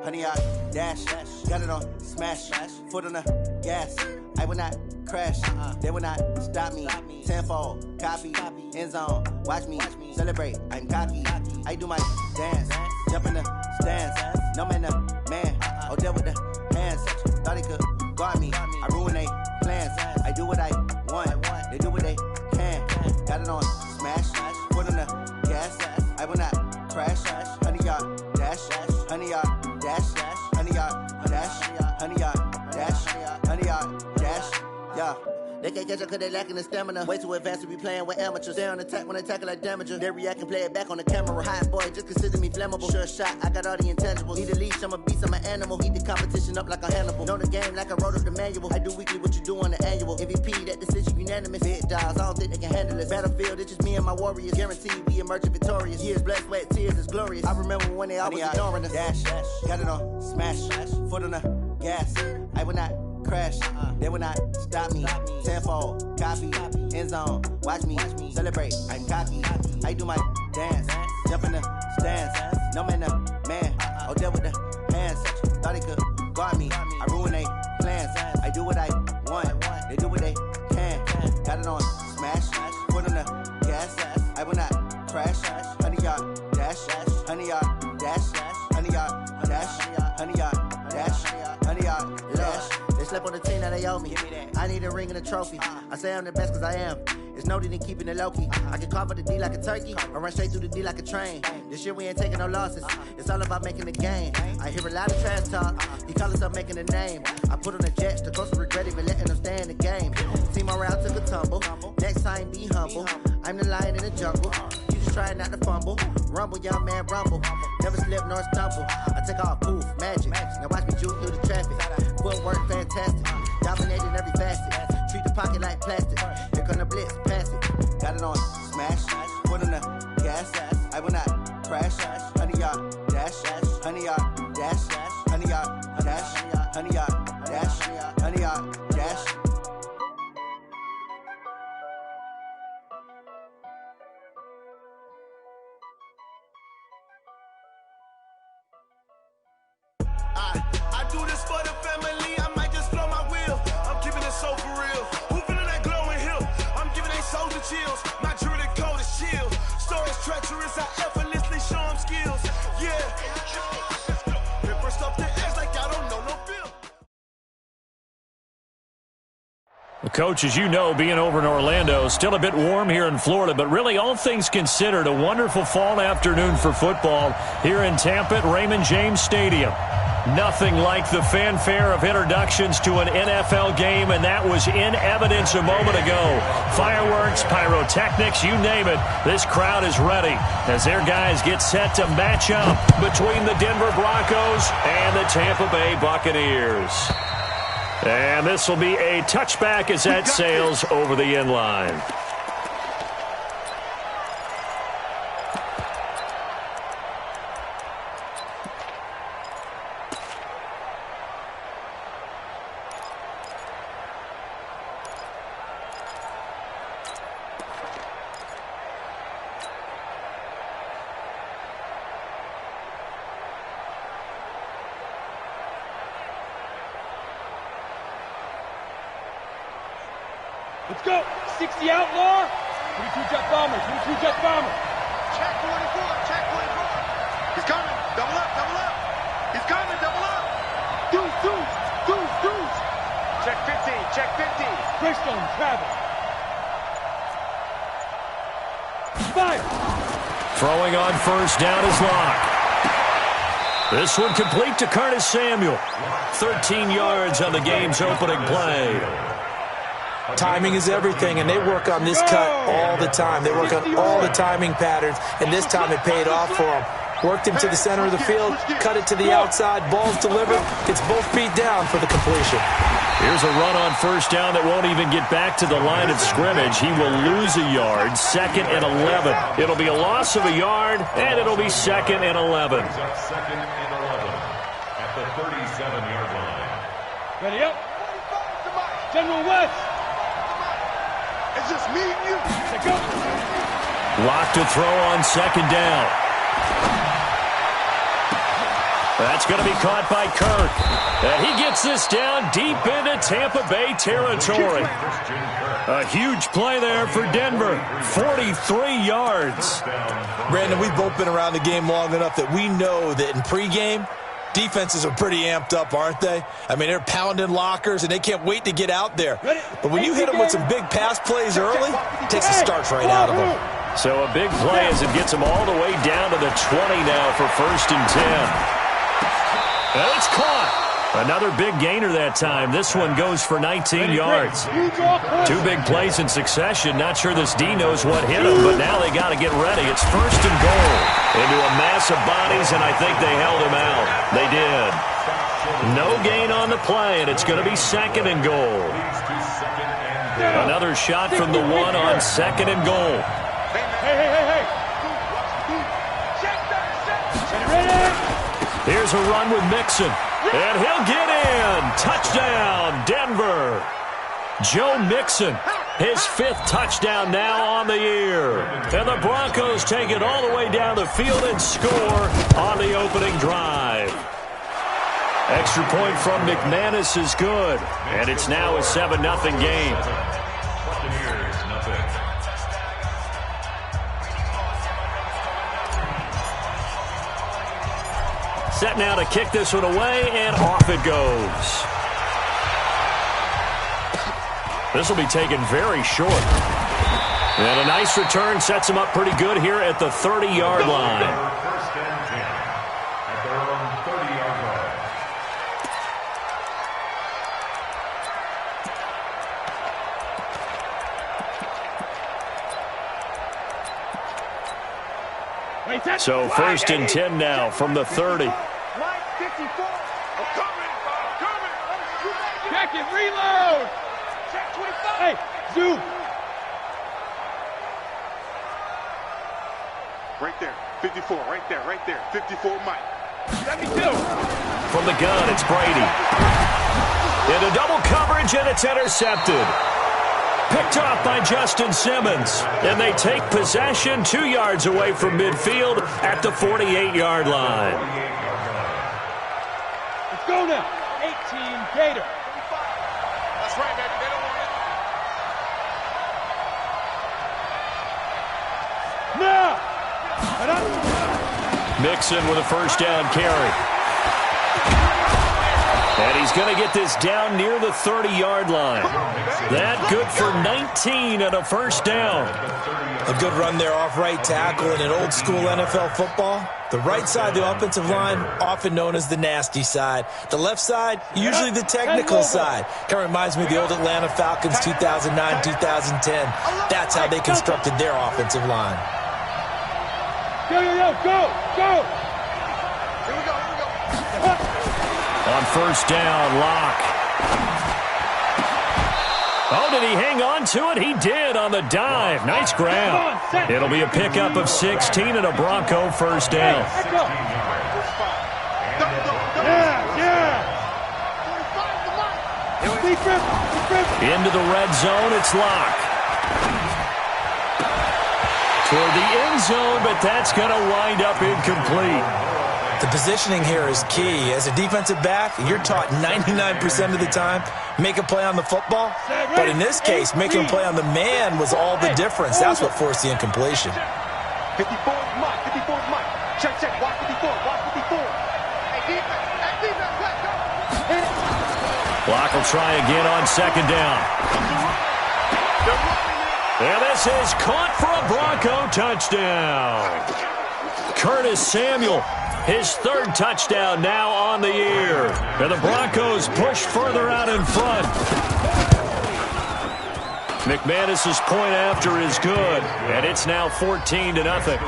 honey yard, dash, got it on, smash, foot on the gas. I will not crash, they will not stop me. Tenfold, copy, end zone, watch me celebrate. I'm cocky, I do my dance, jump in the stands. No man, the man, Odell with the hands. Thought he could guard me, I ruin they plans. I do what I want, they do what they can. Got it on, smash, foot on the gas. I will not crash, honey yard, dash, honey yard, dash, honey yard, dash, honey yard, dash, honey yard, dash, yeah. They can't catch up cause they lacking the stamina. Way too advanced to be playing with amateurs. They on attack when they tackle like damager. They react and play it back on the camera. Hot boy, just consider me flammable. Sure shot, I got all the intangibles. Need a leash, I'm a beast, I'm an animal. Heat the competition up like a Hannibal. Know the game like I wrote up the manual. I do weekly what you do on the annual. MVP, that decision unanimous. Big dogs, I don't think they can handle it. Battlefield, it's just me and my warriors. Guaranteed we emerging victorious. Years, blood, sweat, tears, it's glorious. I remember when they always ignoring us. Dash, got it on, smash, foot on the gas. I will not crash, they will not stop me. Tenfold, copy, end zone, watch me celebrate. I'm cocky, I do my dance, jump in the stands. No man, the man, Odell with the hands. Thought he could guard me, I ruin they plans. I do what I want, they do what they can. Got it on, smash, foot on the gas. I will not crash, honey yard, dash, honey yard, dash, honey yard, dash, honey yard, dash, honey yard, dash. They slept on the team that they owe me. I need a ring and a trophy. I say I'm the best cause I am. It's no need in keeping it low-key. I can carve the D like a turkey or run straight through the D like a train. This year we ain't taking no losses. It's all about making the game. I hear a lot of trash talk. He call himself making a name. I put on the Jets. The coach regret even letting them stay in the game. Team around took a tumble. Next time be humble. I'm the lion in the jungle. You just try not to fumble. Rumble, young man, rumble. Never slip nor stumble. I take off, poof, magic. Now watch me juke through the traffic. Footwork fantastic. Dominating every facet. Treat the pocket like plastic. Here come the blitz, pass it. Got it on, smash, foot on the gas. I will not crash, honey yard, dash, honey yard, dash, honey yard, dash, honey yard, dash, honey yard, dash. I do this for the family, I might just blow my wheel. I'm keeping it so for real. Who feeling that glowing hill? I'm giving they soldier chills. My jewelry code is chill. Stories treacherous, I effortlessly show them skills. Yeah. Pepper stuff the edge like I don't know no bill. Well, Coach, as you know, being over in Orlando, still a bit warm here in Florida, but really all things considered, a wonderful fall afternoon for football here in Tampa at Raymond James Stadium. Nothing like the fanfare of introductions to an NFL game, and that was in evidence a moment ago. Fireworks, pyrotechnics, you name it. This crowd is ready as their guys get set to match up between the Denver Broncos and the Tampa Bay Buccaneers. And this will be a touchback as that sails over the end line. Let's go. 60 outlaw. 22 jet bomber. 22 jet bomber. Check 44. Check 44. He's coming. Double up. Double up. He's coming. Double up. Deuce. Deuce. Deuce. Deuce. Check 15. Check 15. Bridgestone. Travis. Fire. Throwing on first down is Locke. This one complete to Curtis Samuel. 13 yards on the game's opening play. Timing is everything, and they work on this cut all the time. They work on all the timing patterns, and this time it paid off for them. Worked him to the center of the field, cut it to the outside, ball's delivered, gets both feet down for the completion. Here's a run on first down that won't even get back to the line of scrimmage. He will lose a yard, 2nd and 11. It'll be a loss of a yard, and it'll be 2nd and 11. Second and 11 at the 37-yard line. Ready up. General West. It's just me and you. Take up. Locke to throw on 2nd down. That's going to be caught by Kirk. And he gets this down deep into Tampa Bay territory. A huge play there for Denver. 43 yards. Brandon, we've both been around the game long enough that we know that in pregame, defenses are pretty amped up, aren't they? I mean, they're pounding lockers, and they can't wait to get out there. But when you hit them with some big pass plays early, it takes the starch right out of them. So a big play as it gets them all the way down to the 20 now for 1st and 10. And it's caught. Another big gainer that time. This one goes for 19 yards. 2 big plays in succession. Not sure this D knows what hit him, but now they got to get ready. It's 1st and goal into a mass of bodies, and I think they held him out. They did. No gain on the play, and it's going to be 2nd and goal. Another shot from the 1 on 2nd and goal. Hey. Here's a run with Mixon, and he'll get in. Touchdown, Denver. Joe Mixon, his 5th touchdown now on the year. And the Broncos take it all the way down the field and score on the opening drive. Extra point from McManus is good, and it's now a 7-0 game. Set now to kick this one away, and off it goes. This will be taken very short. And a nice return sets him up pretty good here at the 30-yard line. First and 10 at their own 30-yard Wait, so 1st and 10 now from the 30. Check it, reload. Hey, zoom. Right there, 54, right there, 54, Mike. 72. From the gun, it's Brady. Into double coverage, and it's intercepted. Picked off by Justin Simmons. And they take possession 2 yards away from midfield at the 48-yard line. Let's go now. 18 Gator. That's right, baby. They don't want it. Now. Mixon with a 1st down carry. And he's going to get this down near the 30-yard line. That good for 19 and a 1st down. A good run there off right tackle in an old-school NFL football. The right side of the offensive line, often known as the nasty side. The left side, usually the technical side. Kind of reminds me of the old Atlanta Falcons 2009-2010. That's how they constructed their offensive line. Go. Here we go. On 1st down, Locke. Oh, did he hang on to it? He did on the dive. Nice grab. It'll be a pickup of 16 and a Bronco 1st down. Into the red zone, it's Locke. Toward the end zone, but that's going to wind up incomplete. The positioning here is key. As a defensive back, you're taught 99% of the time, make a play on the football. But in this case, making a play on the man was all the difference. That's what forced the incompletion. 54 Mike. Check. Watch 54. Hey, defense, let's go. Locke will try again on 2nd down. And this is caught for a Bronco touchdown. Curtis Samuel, his 3rd touchdown now on the year. And the Broncos push further out in front. McManus's point after is good, and it's now 14-0.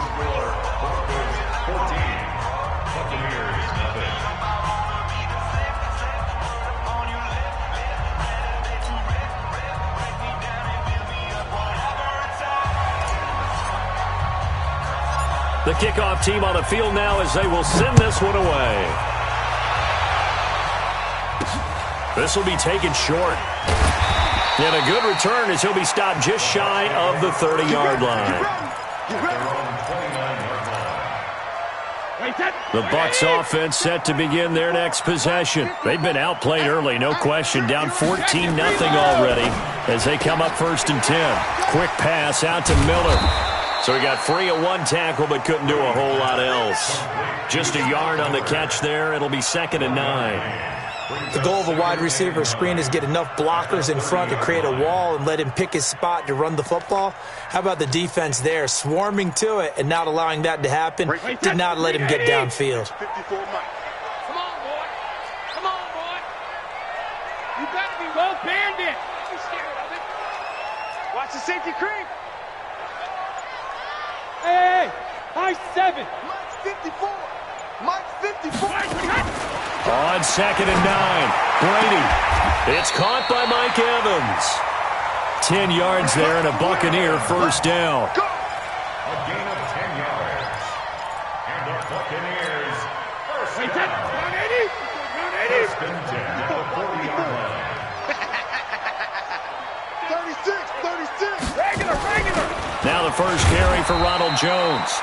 The kickoff team on the field now as they will send this one away. This will be taken short. And a good return as he'll be stopped just shy of the 30-yard line. The Bucs offense set to begin their next possession. They've been outplayed early, no question. Down 14-0 already as they come up 1st and 10. Quick pass out to Miller. So he got free of one tackle but couldn't do a whole lot else. Just a yard on the catch there. It'll be 2nd and 9. The goal of a wide receiver screen is get enough blockers in front to create a wall and let him pick his spot to run the football. How about the defense there, swarming to it and not allowing that to happen? Did not let him get downfield. Come on, boy. Come on, boy. You got to be well banded. Don't be scared of it. Watch the safety creep. Hey, high 7. Mike's 54. Mike's 54. On 2nd and 9, Brady. It's caught by Mike Evans. 10 yards there and a Buccaneer first down. A gain of 10 yards. And the Buccaneers first down. First and 10 at the 40-yard line. 36. Regular. Now the first carry for Ronald Jones.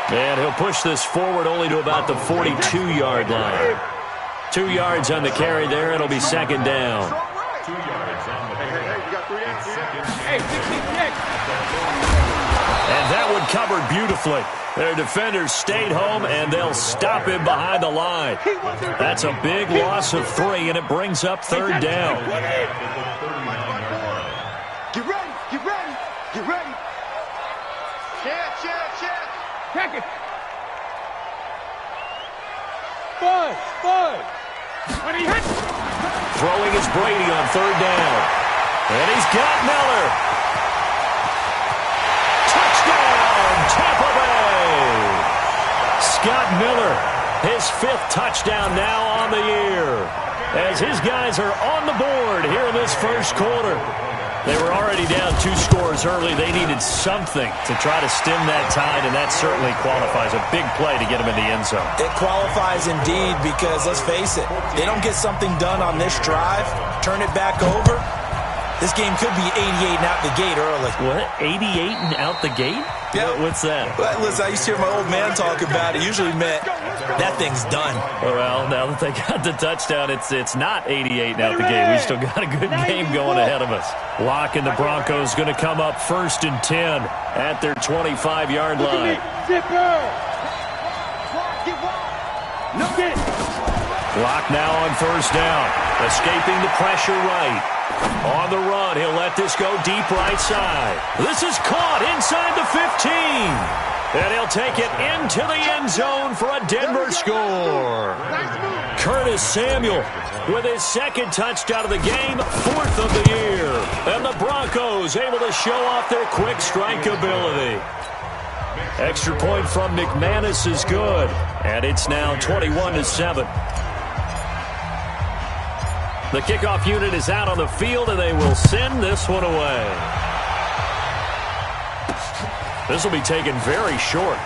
And he'll push this forward only to about the 42-yard line. 2 yards on the carry there. It'll be 2nd down. 2 yards on the carry. It's 2nd. Hey, 66. And that one covered beautifully. Their defenders stayed home, and they'll stop him behind the line. That's a big loss of 3, and it brings up 3rd down. Get ready. Check it. Bud. When he hits. Throwing is Brady on 3rd down. And he's got Miller. Touchdown, Tampa Bay. Scott Miller, his 5th touchdown now on the year. As his guys are on the board here in this first quarter. They were already down 2 scores early. They needed something to try to stem that tide, and that certainly qualifies. A big play to get them in the end zone. It qualifies indeed because, let's face it, they don't get something done on this drive, turn it back over, this game could be 88 and out the gate early. What? 88 and out the gate? Yeah. What's that? But listen, I used to hear my old man talk about it. Usually meant that thing's done. Well, now that they got the touchdown, it's not 88 and out the gate. We still got a good game going ahead of us. Locke and the Broncos going to come up 1st and 10 at their 25-yard line. Locke now on 1st down. Escaping the pressure right. On the run, he'll let this go deep right side. This is caught inside the 15. And he'll take it into the end zone for a Denver score. Curtis Samuel with his 2nd touchdown of the game, 4th of the year. And the Broncos able to show off their quick strike ability. Extra point from McManus is good. And it's now 21-7. The kickoff unit is out on the field, and they will send this one away. This will be taken very short.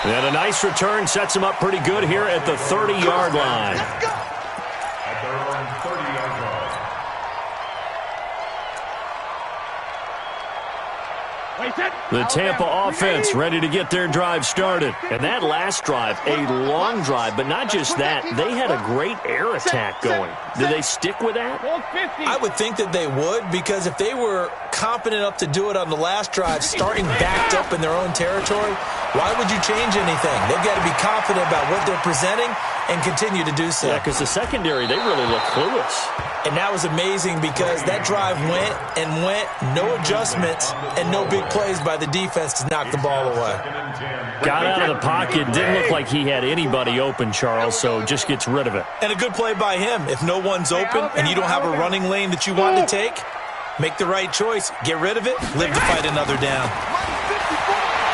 And a nice return sets them up pretty good here at the 30-yard line. At their own 30-yard line. The Tampa offense ready to get their drive started. And that last drive, a long drive, but not just that. They had a great air attack going. Did they stick with that? I would think that they would, because if they were confident enough to do it on the last drive, starting backed up in their own territory, why would you change anything? They've got to be confident about what they're presenting and continue to do so. Yeah, because the secondary, they really look clueless. And that was amazing because that drive went, no adjustments, and no big plays by the defense to knock the ball away. Got out of the pocket, didn't look like he had anybody open, Charles, so just gets rid of it. And a good play by him. If no one's open and you don't have a running lane that you want to take, make the right choice, get rid of it, live to fight another down.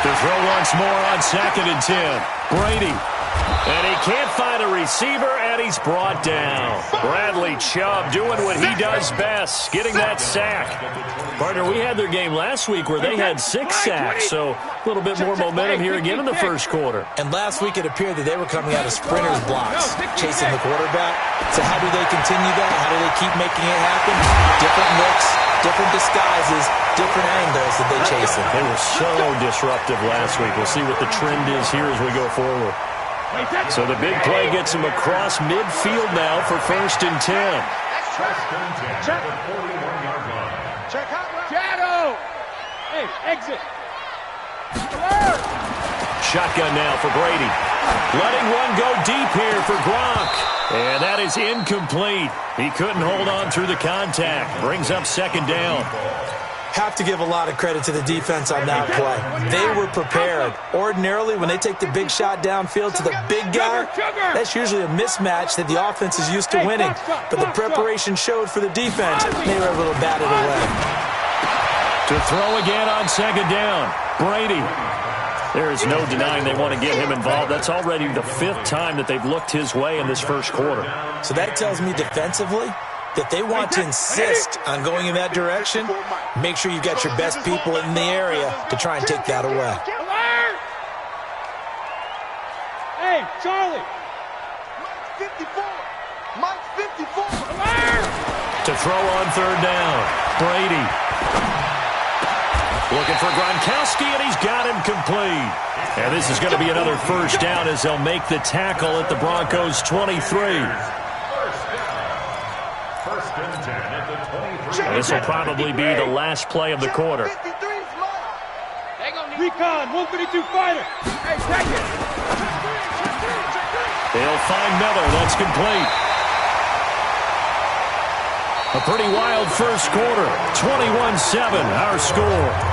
To throw once more on 2nd and 10. Brady. And he can't find a receiver, and he's brought down. Bradley Chubb doing what he does best, getting that sack. Partner, we had their game last week where they had 6 sacks, so a little bit more momentum here again in the first quarter. And last week it appeared that they were coming out of sprinters blocks, chasing the quarterback. So how do they continue that? How do they keep making it happen? Different looks, different disguises, different angles that they chase him. They were so disruptive last week. We'll see what the trend is here as we go forward. So the big play gets him across midfield now for 1st and 10. Check. 41-yard line. Check out. Shadow! Hey, exit. Shotgun now for Brady. Letting one go deep here for Gronk. And that is incomplete. He couldn't hold on through the contact. Brings up 2nd down. Have to give a lot of credit to the defense on that play. They were prepared. Ordinarily, when they take the big shot downfield to the big guy, that's usually a mismatch that the offense is used to winning. But the preparation showed for the defense. They were able to bat it away. To throw again on 2nd down. Brady. There is no denying they want to get him involved. That's already the 5th time that they've looked his way in this first quarter. So that tells me defensively that they want to insist on going in that direction. Make sure you've got your best people in the area to try and take that away. Hey, Charlie. Mike 54. To throw on 3rd down. Brady. Looking for Gronkowski, and he's got him complete. And this is going to be another 1st down as they'll make the tackle at the Broncos' 23. This will probably be the last play of the quarter. Recon, 152 fighter. Hey, check it. They'll find Miller. That's complete. A pretty wild first quarter. 21-7, our score.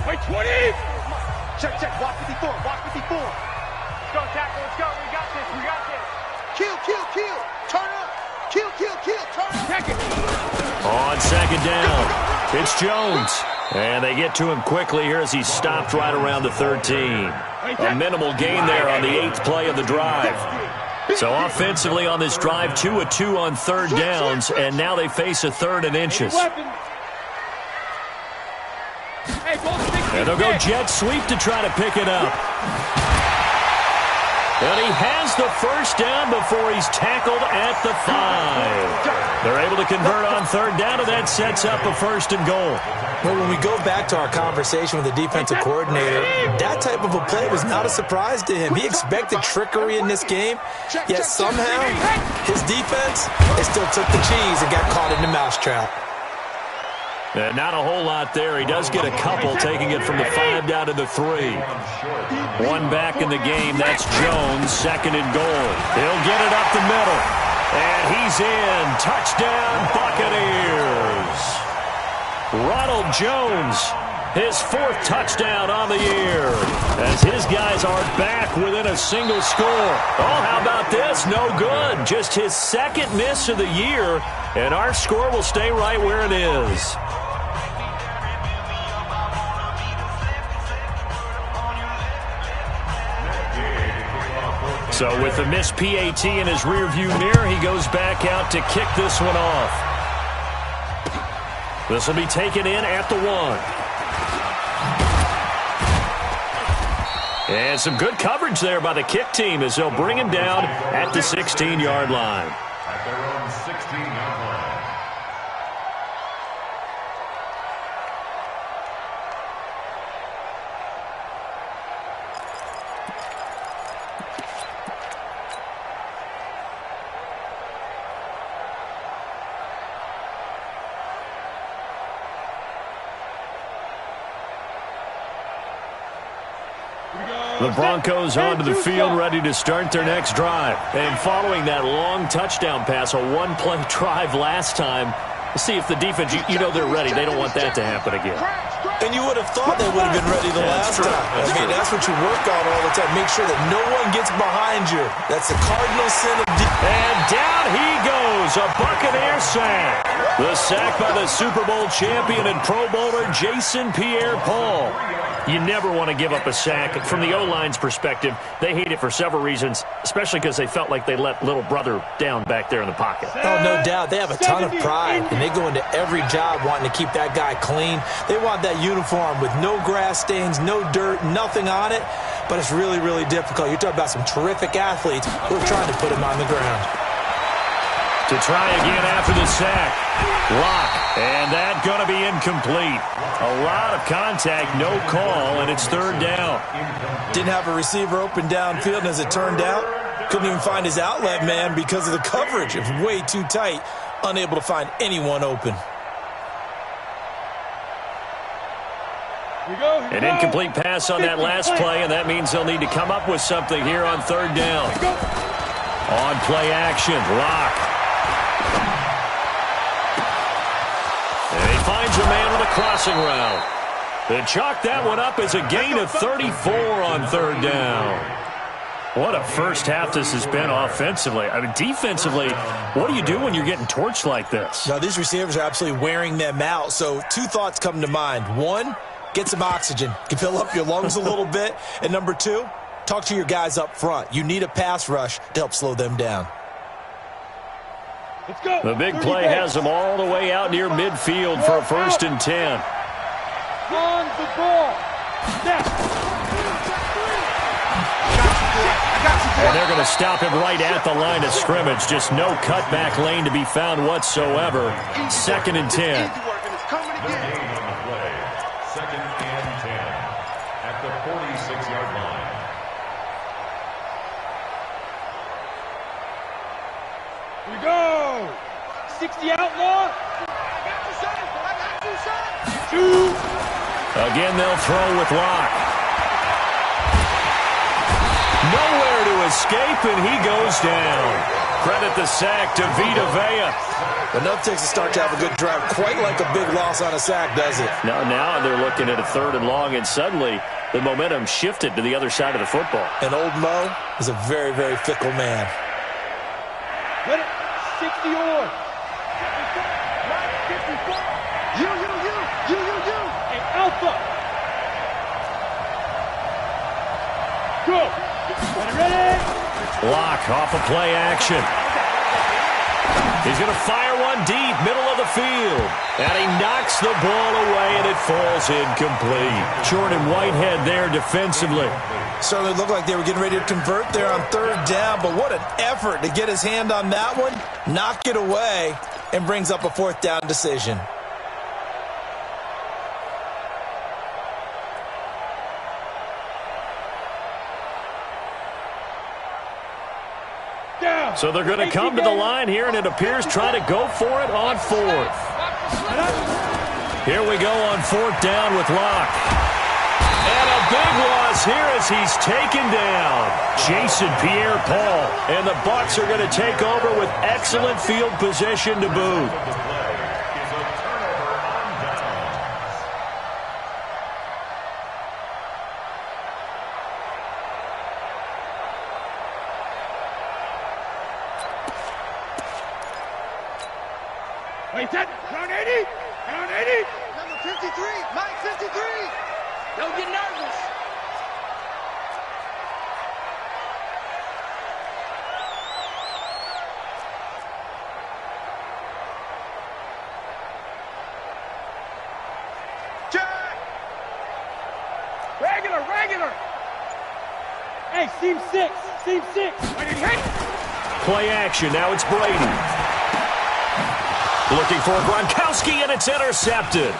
Wait, 20! Check. Watch 54. Let's go, tackle. Let's go. We got this. Kill. Turn up. Kill. Turn up. Check it. On 2nd down, it's Jones. And they get to him quickly here as he's stopped right around the 13. A minimal gain there on the 8th play of the drive. So offensively on this drive, 2 of 2 on 3rd downs, and now they face a 3rd and inches. And they'll go jet sweep to try to pick it up. And he has the 1st down before he's tackled at the 5. They're able to convert on 3rd down, and that sets up a 1st and goal. Well, when we go back to our conversation with the defensive coordinator, that type of a play was not a surprise to him. He expected trickery in this game, yet somehow his defense, they still took the cheese and got caught in the mousetrap. Not a whole lot there. He does get a couple, taking it from the 5 down to the 3. One back in the game. That's Jones, 2nd and goal. He'll get it up the middle. And he's in. Touchdown, Buccaneers. Ronald Jones, his 4th touchdown on the year, as his guys are back within a single score. Oh, how about this? No good. Just his 2nd miss of the year, and our score will stay right where it is. So with the missed PAT in his rearview mirror, he goes back out to kick this one off. This will be taken in at the 1. And some good coverage there by the kick team as they'll bring him down at the 16-yard line. At their own 16-yard line. The Broncos onto the field, ready to start their next drive. And following that long touchdown pass, a one-play drive last time, see if the defense, you know they're ready. They don't want that to happen again. And you would have thought they would have been ready the last time. I mean, that's what you work on all the time. Make sure that no one gets behind you. That's the cardinal sin of defense. And down he goes is a Buccaneer sack. The sack by the Super Bowl champion and Pro Bowler Jason Pierre-Paul. You never want to give up a sack. From the O-line's perspective, they hate it for several reasons, especially because they felt like they let little brother down back there in the pocket. Oh, no doubt. They have a ton of pride, and they go into every job wanting to keep that guy clean. They want that uniform with no grass stains, no dirt, nothing on it, but it's really, really difficult. You're talking about some terrific athletes who are trying to put him on the ground. To try again after the sack. Lock. And that's going to be incomplete. A lot of contact, no call, and it's third down. Didn't have a receiver open downfield, and as it turned out, couldn't even find his outlet man because of the coverage. It was way too tight, unable to find anyone open. An incomplete pass on that last play, and that means they'll need to come up with something here on third down. On play action, Lock. And he finds a man with a crossing route. They chalk that one up as a gain of 34 on third down. What a first half this has been offensively. I mean, defensively, what do you do when you're getting torched like this? Now, these receivers are absolutely wearing them out. So two thoughts come to mind. One, get some oxygen. You can fill up your lungs a little bit. And number two, talk to your guys up front. You need a pass rush to help slow them down. Let's go. The big play has them all the way out near midfield for a 1st and 10. On the ball. And they're going to stop him right at the line of scrimmage. Just no cutback lane to be found whatsoever. 2nd and 10. Second and 10 at the 46-yard line. Here we go. 60 outlaw. Again, they'll throw with Lock. Nowhere to escape, and he goes down. Credit the sack to Vita Vea. Enough takes to start to have a good drive. Quite like a big loss on a sack, does it? Now they're looking at a 3rd and long, and suddenly the momentum shifted to the other side of the football. And old Mo is a very, very fickle man. Let it. 60 on. You. And Alpha. Go. Ready. Lock off of play action. He's going to fire one deep, middle of the field. And he knocks the ball away, and it falls incomplete. Jordan Whitehead there defensively. Certainly looked like they were getting ready to convert there on 3rd down, but what an effort to get his hand on that one, knock it away, and brings up a 4th down decision. So they're going to come to the line here, and it appears try to go for it on 4th. Here we go on 4th down with Lock. And a big loss here as he's taken down. Jason Pierre-Paul. And the Bucs are going to take over with excellent field position to boot. Wait, that. Round 80. Round 80. Number 53. Mike 53. Don't get nervous. Jack. Regular. Hey, seam 6. Why did he hit? Play action. Now it's Brady. Looking for Gronkowski, and it's intercepted.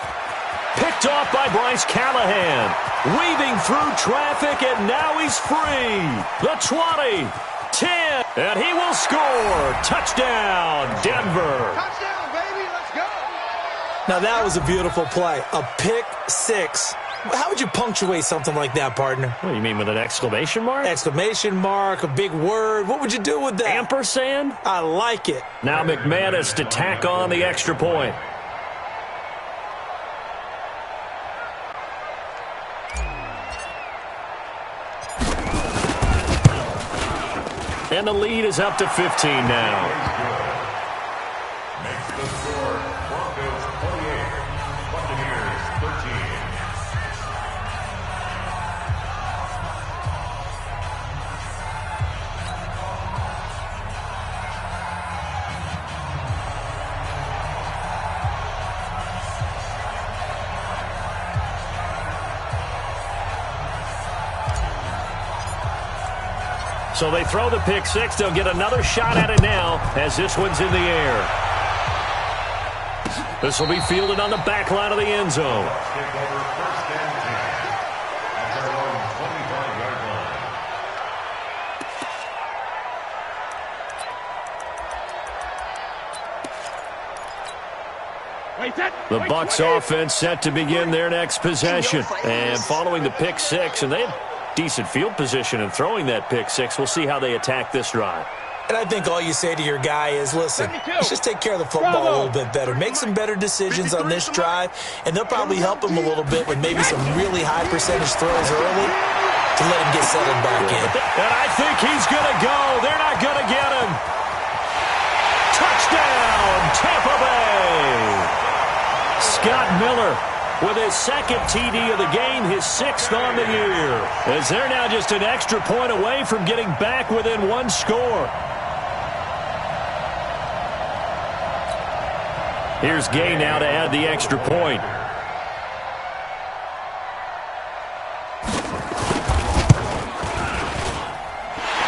Picked off by Bryce Callahan. Weaving through traffic, and now he's free. The 20, 10, and he will score. Touchdown, Denver. Touchdown, baby. Let's go. Now that was a beautiful play. A pick 6. How would you punctuate something like that, partner? What do you mean, with an exclamation mark? Exclamation mark, a big word. What would you do with that? Ampersand? I like it. Now McManus to tack on the extra point. And the lead is up to 15 now. the score, Broncos 28, Buccaneers 13. So they throw the pick six. They'll get another shot at it now as this one's in the air. This will be fielded on the back line of the end zone. Take over first and 10 at their own 25-yard line. The Bucs offense set to begin their next possession. And following the pick six, and they have decent field position in throwing that pick six. We'll see how they attack this drive. And I think all you say to your guy is, listen, let's just take care of the football a little bit better. Make some better decisions on this drive, and they'll probably help him a little bit with maybe some really high percentage throws early to let him get settled back in. And I think he's going to go. They're not going to get him. Touchdown, Tampa Bay. Scott Miller with his second TD of the game, his sixth on the year. As they're now just an extra point away from getting back within one score. Here's Gay now to add the extra point.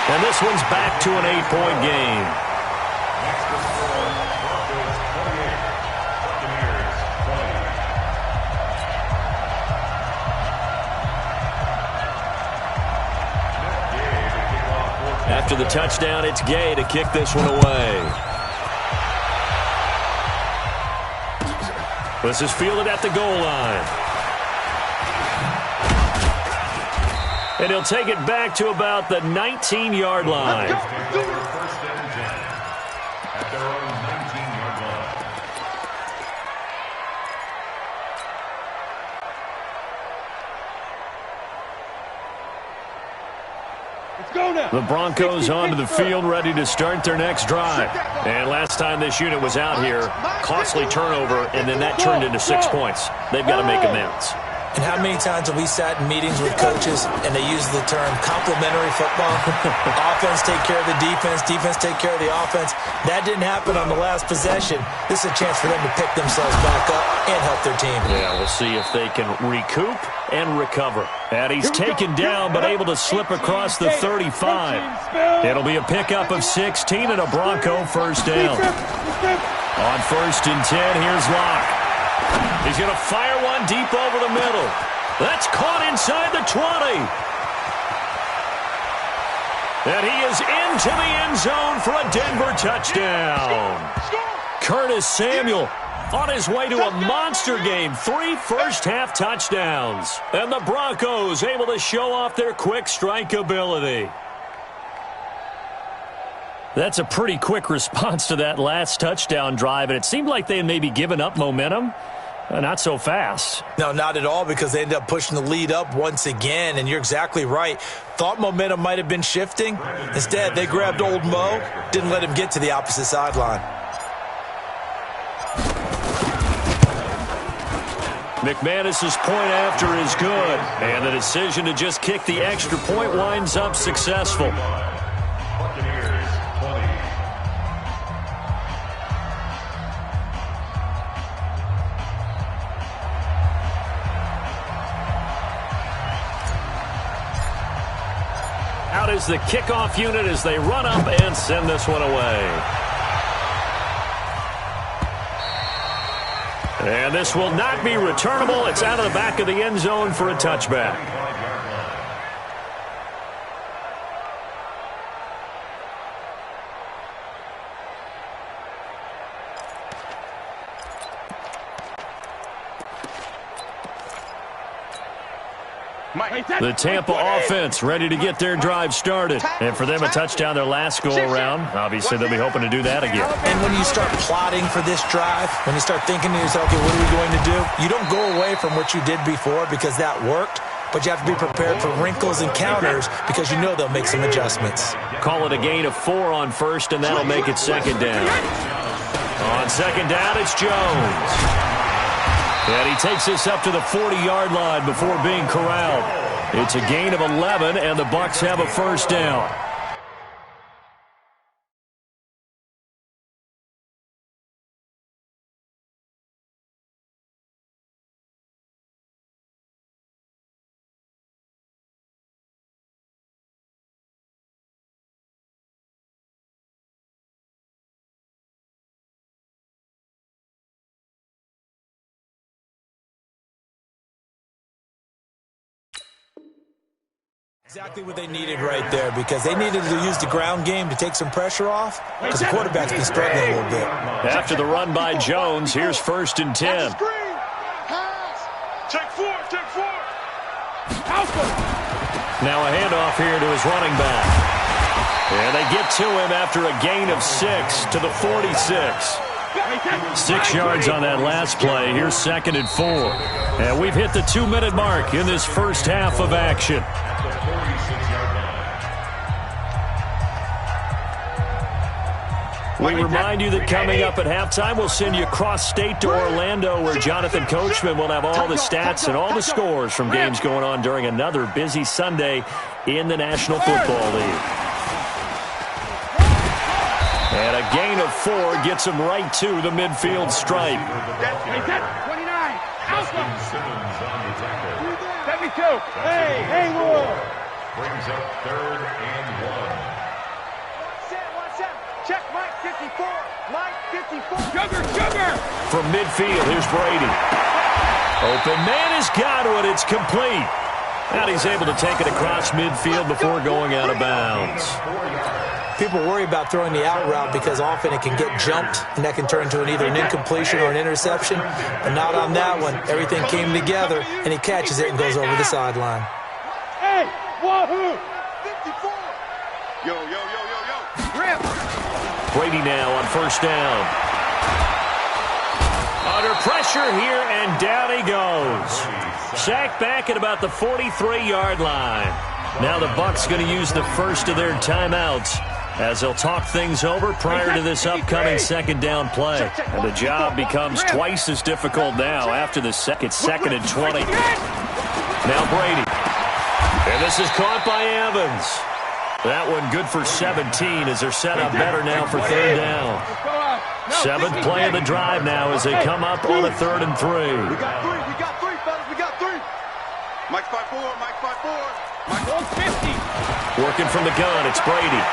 And this one's back to an 8-point game. Next to score, Broncos 28, Buccaneers 20. After the touchdown, it's Gay to kick this one away. This is fielded at the goal line. And he'll take it back to about the 19-yard line. Take over first and 10 at their own 19-yard line. The Broncos onto the field, ready to start their next drive. And last time this unit was out here, costly turnover, and then that turned into 6 points. They've got to make amends. And how many times have we sat in meetings with coaches and they use the term complementary football? Offense take care of the defense, defense take care of the offense. That didn't happen on the last possession. This is a chance for them to pick themselves back up and help their team. Yeah, we'll see if they can recoup and recover. And he's taken down but able to slip across the 35. It'll be a pickup of 16 and a Bronco first down. On first and 10, here's Locke. He's going to fire one deep over the middle. That's caught inside the 20. And he is into the end zone for a Denver touchdown. Curtis Samuel on his way to a monster game. 3 first-half touchdowns. And the Broncos able to show off their quick strike ability. That's a pretty quick response to that last touchdown drive, and it seemed like they had maybe given up momentum. Not so fast. No, not at all, because they ended up pushing the lead up once again, and you're exactly right. Thought momentum might have been shifting. Instead, they grabbed old Mo, didn't let him get to the opposite sideline. McManus's point after is good, and the decision to just kick the extra point winds up successful. Buccaneers 20. Out is the kickoff unit as they run up and send this one away. And this will not be returnable. It's out of the back of the end zone for a touchback. The Tampa offense ready to get their drive started. And for them, a touchdown their last go-around. Obviously, they'll be hoping to do that again. And when you start plotting for this drive, when you start thinking to yourself, okay, what are we going to do? You don't go away from what you did before because that worked, but you have to be prepared for wrinkles and counters because you know they'll make some adjustments. Call it a gain of 4 on first, and that'll make it second down. On second down, it's Jones. And he takes this up to the 40-yard line before being corralled. It's a gain of 11, and the Bucs have a first down. Exactly what they needed right there, because they needed to use the ground game to take some pressure off, because the quarterback's been struggling a little bit. After the run by Jones, here's 1st and 10. Take four. Now a handoff here to his running back. And they get to him after a gain of 6 to the 46. 6 yards on that last play. Here's 2nd and 4. And we've hit the 2-minute mark in this first half of action. We remind you that coming up at halftime, we'll send you cross-state to Orlando, where Jonathan Coachman will have all the stats and all the scores from games going on during another busy Sunday in the National Football League. And a gain of 4 gets him right to the midfield stripe. 29. Alpha. 72. Hey, Lord. Brings up 3rd and 1. Check Mike 54. Mike 54. Sugar. From midfield, here's Brady. Open man has got it. It's complete. And he's able to take it across midfield before going out of bounds. People worry about throwing the out route because often it can get jumped, and that can turn into either an incompletion or an interception. But not on that one. Everything came together, and he catches it and goes over the sideline. Hey, wahoo! 54. Yo. Rip. Brady now on 1st down. Under pressure here, and down he goes. Sacked back at about the 43-yard line. Now the Bucs going to use the first of their timeouts as they'll talk things over prior to this upcoming 2nd down play. And the job becomes twice as difficult now after the second 2nd and 20. Now Brady. And this is caught by Evans. That one good for 17 as they're set up better now for 3rd down. 7th play of the drive now as they come up on a 3rd and 3. We got three, fellas. We got 3. Mike 5-4. Mike 50. Working from the gun, it's Brady.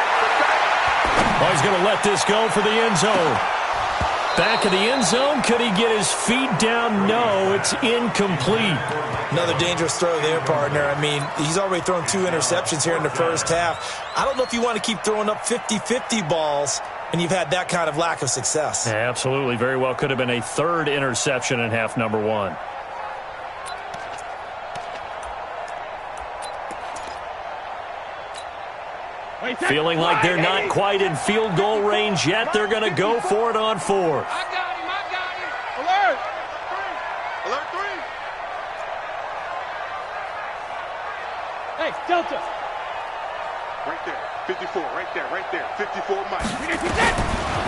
Oh, he's going to let this go for the end zone. Back of the end zone. Could he get his feet down? No, it's incomplete. Another dangerous throw there, partner. I mean, he's already thrown 2 interceptions here in the first half. I don't know if you want to keep throwing up 50-50 balls and you've had that kind of lack of success. Yeah, absolutely. Very well could have been a 3rd interception in half number 1. Feeling like they're not quite in field goal range yet. They're going to go for it on 4th. I got him. Alert. 3. Hey, Delta. Right there. 54. Right there. 54 Mike.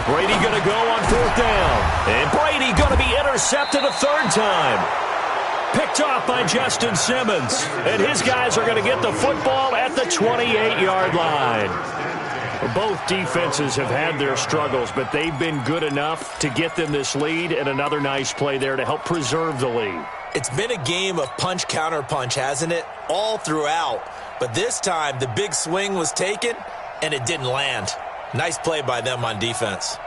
Brady going to go on 4th down. And Brady going to be intercepted a 3rd time. Picked off by Justin Simmons. And his guys are going to get the football at the 28-yard line. Both defenses have had their struggles, but they've been good enough to get them this lead, and another nice play there to help preserve the lead. It's been a game of punch-counter-punch, hasn't it? All throughout. But this time, the big swing was taken, and it didn't land. Nice play by them on defense.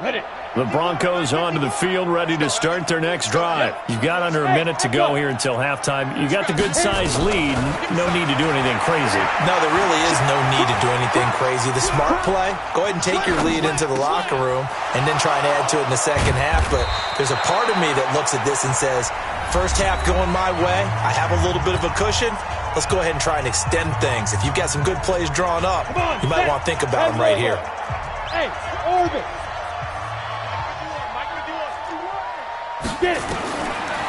Ready. The Broncos onto the field, ready to start their next drive. You've got under a minute to go here until halftime. You got the good-sized lead. No need to do anything crazy. No, there really is no need to do anything crazy. The smart play, go ahead and take your lead into the locker room and then try and add to it in the second half. But there's a part of me that looks at this and says, first half going my way, I have a little bit of a cushion. Let's go ahead and try and extend things. If you've got some good plays drawn up, you might want to think about them right here. Hey, orbit. Get it.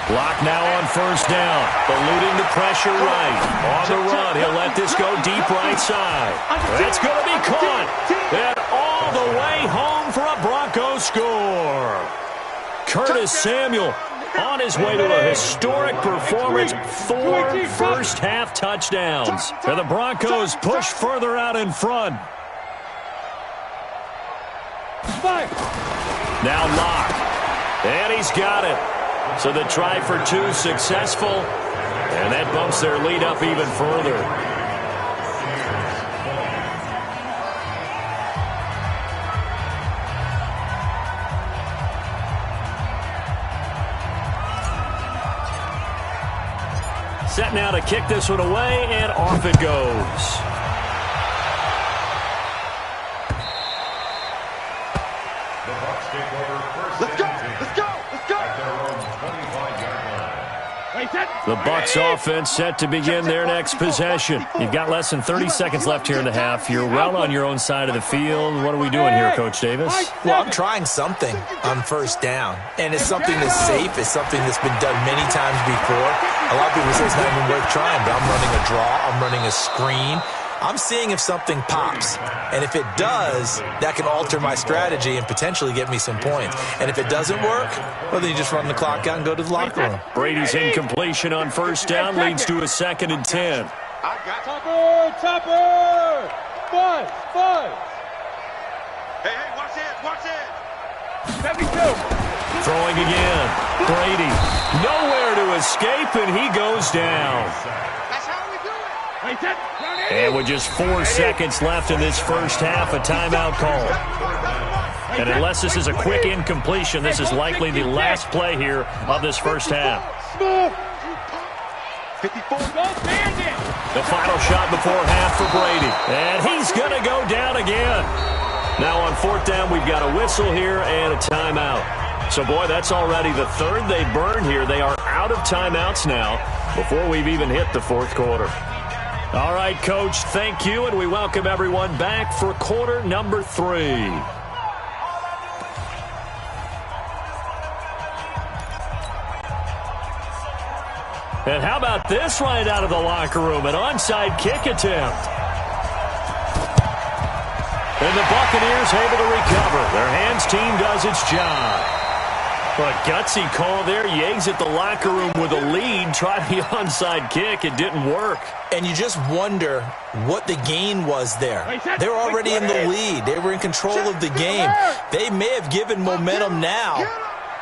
Block now on 1st down. Eluding the pressure right. On the run, he'll let this go deep right side. That's going to be caught. And all the way home for a Broncos score. Curtis Samuel on his way to a historic performance. 4 first-half touchdowns. And the Broncos push further out in front. Now Locke. And he's got it. So the try for 2 successful. And that bumps their lead up even further. Set now to kick this one away, and off it goes. The Bucs take over first. Let's go! Let's go! Let's go! At their own 25-yard line. The Bucs offense set to begin their next possession. You've got less than 30 seconds left here in the half. You're well on your own side of the field. What are we doing here, Coach Davis? Well, I'm trying something on first down, and it's something that's safe. It's something that's been done many times before. A lot of people say it's not even worth trying, but I'm running a draw. I'm running a screen. I'm seeing if something pops, and if it does, that can alter my strategy and potentially get me some points. And if it doesn't work, well, then you just run the clock out and go to the locker room. Brady's incompletion on first down leads to a 2nd and 10. Topper! Buzz! Hey, watch it! Watch it! 72! Throwing again. Brady nowhere to escape, and he goes down. That's how we do it! And with just 4 seconds left in this first half, a timeout call. And unless this is a quick incompletion, this is likely the last play here of this first half. 54. The final shot before half for Brady. And he's going to go down again. Now on 4th down, we've got a whistle here and a timeout. So, boy, that's already the 3rd they burned here. They are out of timeouts now before we've even hit the 4th quarter. All right, Coach, thank you, and we welcome everyone back for quarter number 3. And how about this right out of the locker room, an onside kick attempt. And the Buccaneers able to recover. Their hands team does its job. But gutsy call there. You exit the locker room with a lead. Try the onside kick. It didn't work. And you just wonder what the gain was there. They were already in the lead. They were in control of the game. They may have given momentum now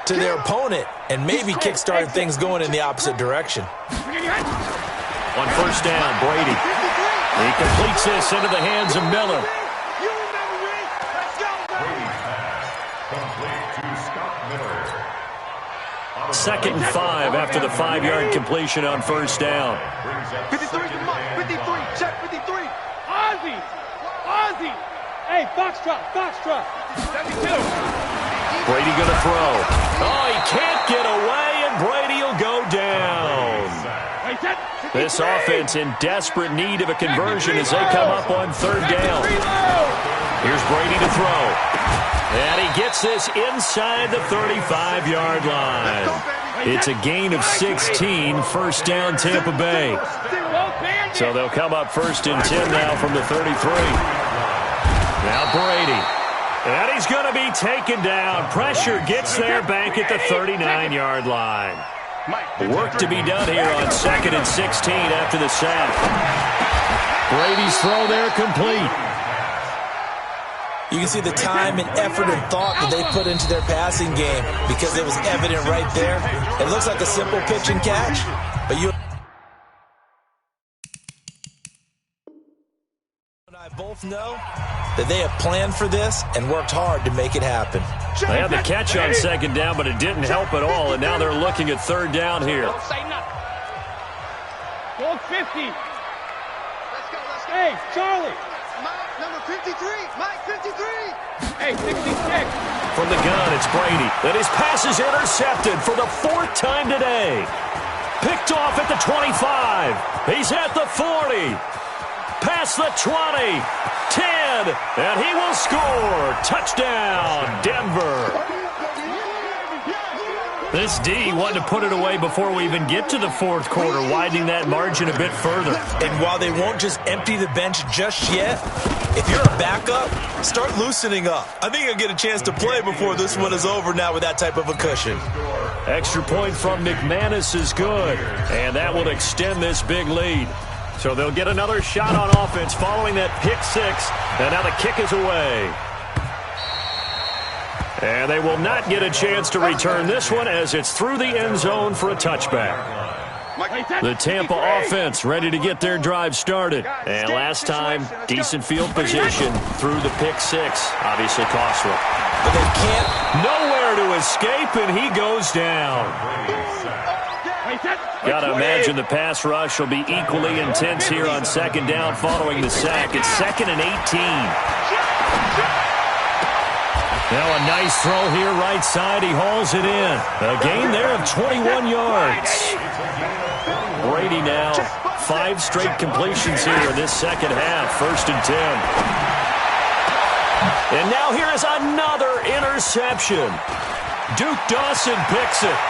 to their opponent and maybe kickstarted things going in the opposite direction. On first down, Brady. He completes this into the hands of Miller. Complete to Scott Miller. 2nd and 5 after the 5-yard completion on first down. 53, come on, 53, check 53. Ozzy! Hey, Foxtrot! 72! Brady going to throw. Oh, he can't get away, and Brady will go down. This offense in desperate need of a conversion as they come up on 3rd down. Here's Brady to throw. And he gets this inside the 35-yard line. It's a gain of 16, first down Tampa Bay. So they'll come up 1st and 10 now from the 33. Now Brady. And he's going to be taken down. Pressure gets there back at the 39-yard line. Work to be done here on 2nd and 16 after the sack. Brady's throw there complete. You can see the time and effort and thought that they put into their passing game because it was evident right there. It looks like a simple pitch and catch, but you and I both know that they have planned for this and worked hard to make it happen. They had the catch on 2nd down, but it didn't help at all, and now they're looking at 3rd down here. Don't say nothing. Go 50. Let's go. Hey, Charlie. Mike, number 53. Mike, 53. Hey, 66. From the gun, it's Brady. And his pass is intercepted for the 4th time today. Picked off at the 25. He's at the 40. Past the 20. 10. And he will score. Touchdown, Denver. This D wanted to put it away before we even get to the fourth quarter, widening that margin a bit further. And while they won't just empty the bench just yet, if you're a backup, start loosening up. I think you'll get a chance to play before this one is over now with that type of a cushion. Extra point from McManus is good, and that will extend this big lead. So they'll get another shot on offense following that pick six, and now the kick is away. And they will not get a chance to return this one as it's through the end zone for a touchback. The Tampa offense ready to get their drive started. And last time, decent field position through the pick six. Obviously cost them. But they can't. Nowhere to escape, and he goes down. Got to imagine the pass rush will be equally intense here on second down following the sack. It's 2nd and 18. Now a nice throw here right side. He hauls it in. A gain there of 21 yards. Brady now 5 straight completions here in this second half. 1st and 10. And now here is another interception. Duke Dawson picks it.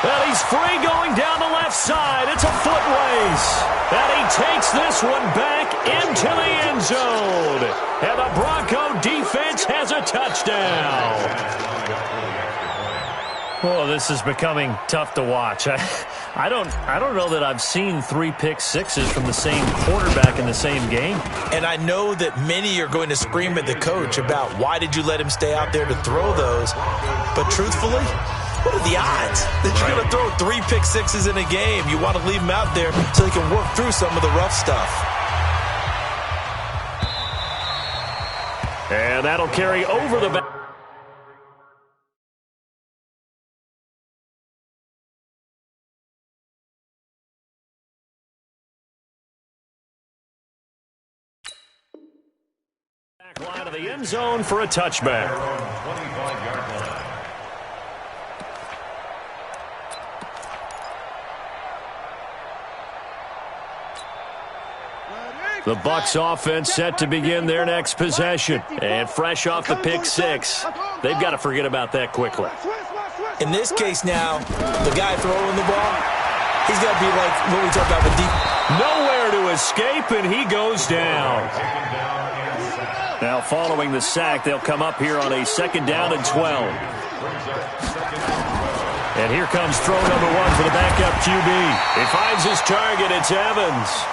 Well, he's free going down the left side. It's a foot race. And he takes this one back into the end zone. And the Bronco defense has a touchdown. Oh, this is becoming tough to watch. I don't know that I've seen 3 pick sixes from the same quarterback in the same game. And I know that many are going to scream at the coach about why did you let him stay out there to throw those. But truthfully, what are the odds that you're going to throw 3 pick sixes in a game? You want to leave him out there so he can work through some of the rough stuff. And that'll carry over the back. Line of the end zone for a touchback. 25-yard line. The Bucs offense set to begin their next possession. And fresh off the pick six, they've got to forget about that quickly. In this case now, the guy throwing the ball, he's got to be like what we talked about with deep. Nowhere to escape, and he goes down. Now following the sack, they'll come up here on a 2nd down and 12. And here comes throw number 1 for the backup QB. He finds his target. It's Evans.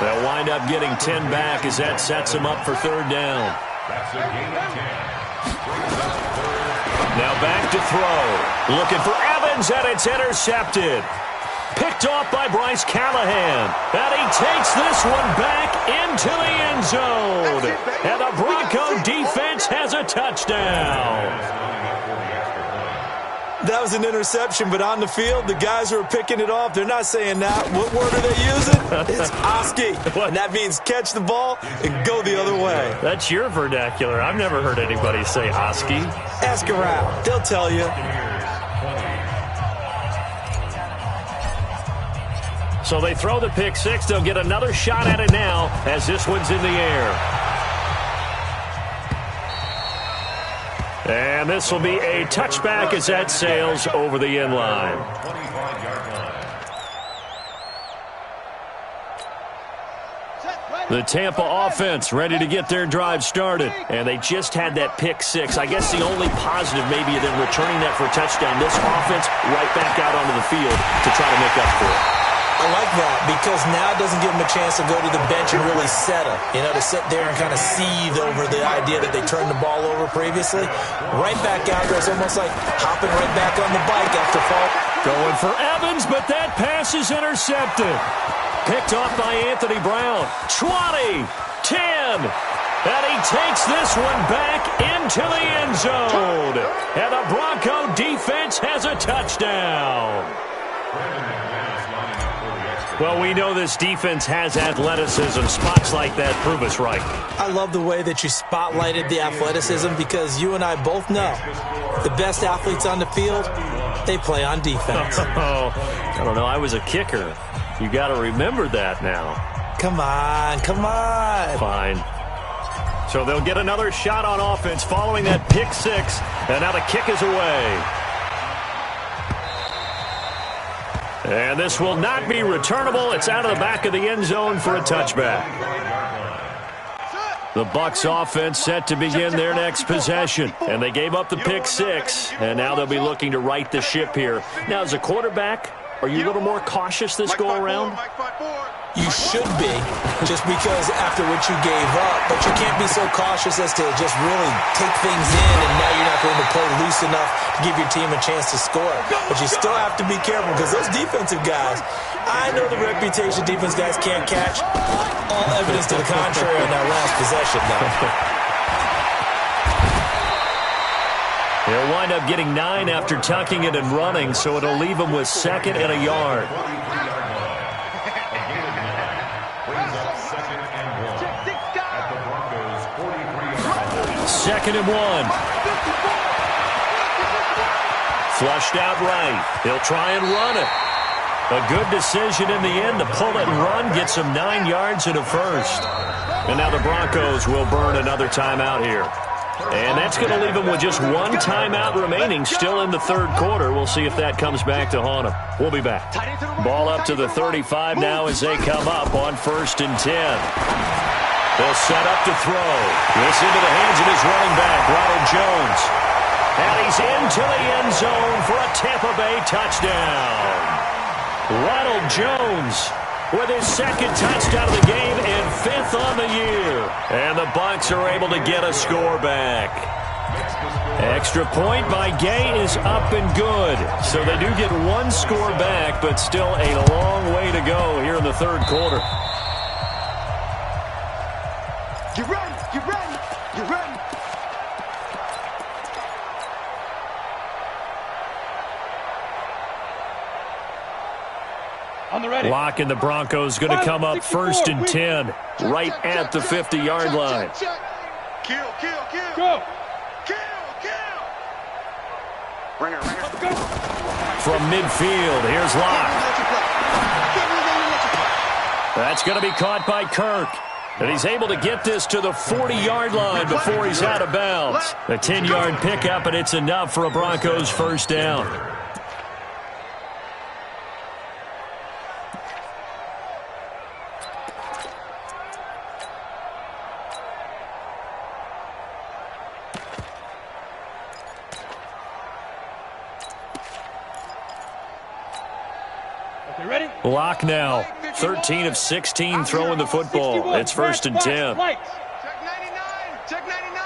They'll wind up getting 10 back as that sets him up for 3rd down. Now back to throw. Looking for Evans, and it's intercepted. Picked off by Bryce Callahan. And he takes this one back into the end zone. And the Bronco defense has a touchdown. That was an interception, but on the field, the guys who are picking it off, they're not saying that. What word are they using? It's Oski. And that means catch the ball and go the other way. That's your vernacular. I've never heard anybody say Oski. Ask around. They'll tell you. So they throw the pick six. They'll get another shot at it now as this one's in the air. And this will be a touchback as that sails over the end line. 25-yard line. The Tampa offense ready to get their drive started. And they just had that pick six. I guess the only positive maybe of them returning that for a touchdown. This offense right back out onto the field to try to make up for it. I like that because now it doesn't give them a chance to go to the bench and really settle. You know, to sit there and kind of seethe over the idea that they turned the ball over previously. Right back out there. It's almost like hopping right back on the bike after fall. Going for Evans, but that pass is intercepted. Picked off by Anthony Brown. 20, 10. And he takes this one back into the end zone. And the Bronco defense has a touchdown. Well, we know this defense has athleticism. Spots like that prove us right. I love the way that you spotlighted the athleticism because you and I both know the best athletes on the field, they play on defense. Oh, I don't know. I was a kicker. You got to remember that now. Come on, come on. Fine. So they'll get another shot on offense following that pick six. And now the kick is away. And this will not be returnable. It's out of the back of the end zone for a touchback. The Bucs offense set to begin their next possession. And they gave up the pick six. And now they'll be looking to right the ship here. Now, as a quarterback, are you a little more cautious this go-around? You should be, just because after what you gave up. But you can't be so cautious as to just really take things in, and now you're not going to play loose enough to give your team a chance to score. But you still have to be careful, because those defensive guys, I know the reputation defense guys can't catch. All evidence to the contrary on that last possession, though. They'll wind up getting 9 after tucking it and running, so it'll leave them with 2nd and a yard. Second and 1. Flushed out right. He'll try and run it. A good decision in the end to pull it and run. Gets him 9 yards and a first. And now the Broncos will burn another timeout here. And that's going to leave them with just 1 timeout remaining still in the third quarter. We'll see if that comes back to haunt them. We'll be back. Ball up to the 35 now as they come up on 1st and 10. They'll set up to throw. This into the hands of his running back, Ronald Jones. And he's into the end zone for a Tampa Bay touchdown. Ronald Jones with his 2nd touchdown of the game and 5th on the year. And the Bucs are able to get a score back. Extra point by Gay is up and good. So they do get 1 score back, but still a long way to go here in the third quarter. You ready? You ready? You ready? On the ready. Lock and the Broncos going to come up 1st and 10, right at the 50-yard line. Kill, kill, kill. Go. Kill, kill. Ringer, ringer. Let's go. From midfield, here's Lock. That's going to be caught by Kirk. And he's able to get this to the 40-yard line before he's out of bounds. A 10-yard pickup, and it's enough for a Broncos first down. Okay, ready? Lock now. 13 of 16 throwing the football. It's 1st and 10. Check 99. Check 99.